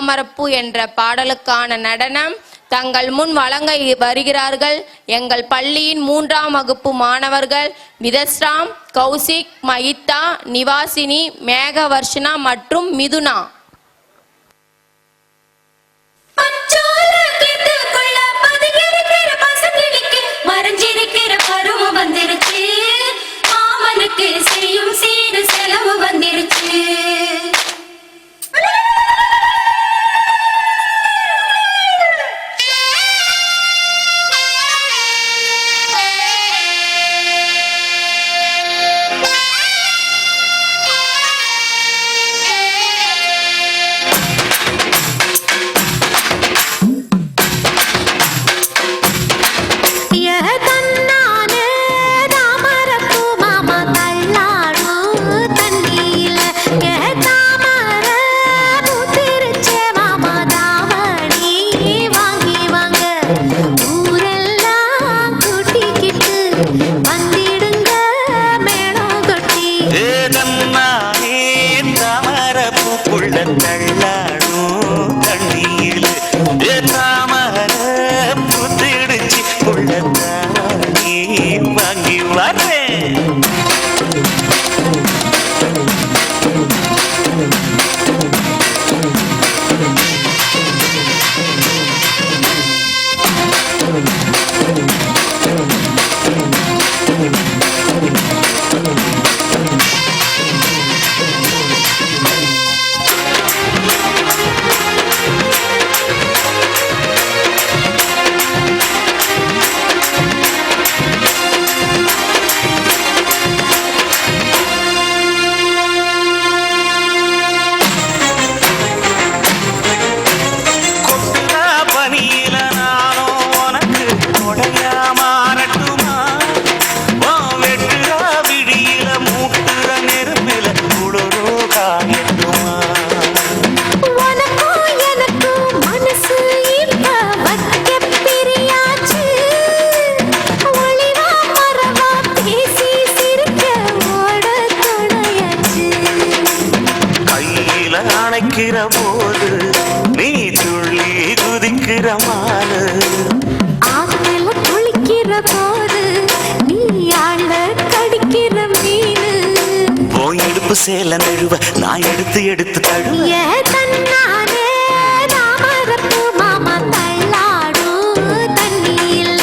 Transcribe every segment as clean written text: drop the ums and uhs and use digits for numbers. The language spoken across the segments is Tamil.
தாமரப்பூ என்ற பாடலுக்கான நடனம் தங்கள் முன் வழங்க வருகிறார்கள் எங்கள் பள்ளியின் 3ஆம் வகுப்பு மாணவர்கள் விதஸ்ராம், கௌசிக், மஹிதா, நிவாசினி, மேகவர்ஷனா மற்றும் மிதுனா. செய்யும் சீடு செலவு வந்திருச்சு. போது நீ துள்ளி குதிக்கிற மானு, ஆத்துல குளிக்கிற போது நீ ஆள கடிக்கிற மீனு, போய் எடுப்பு சேல நழுவ நான் எடுத்து எடுத்து தழுவ தன்னானே தாமரப்பூ மாமா தள்ளாடும் தண்ணி இல்ல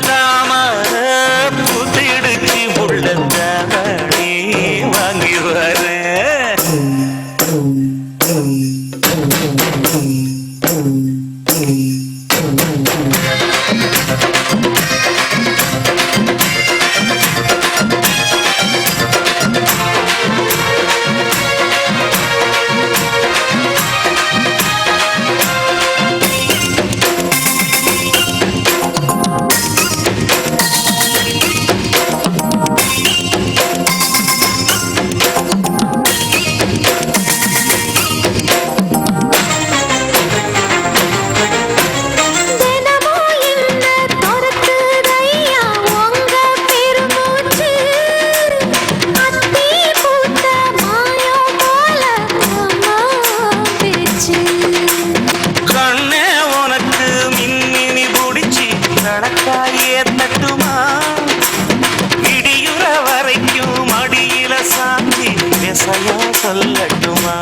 தாமர புத்திடுச்சி முள்ளந்தாமணி வாங்கி வர இடியுற வரைக்கும் அடியில சாந்தி சொல்லட்டுமா?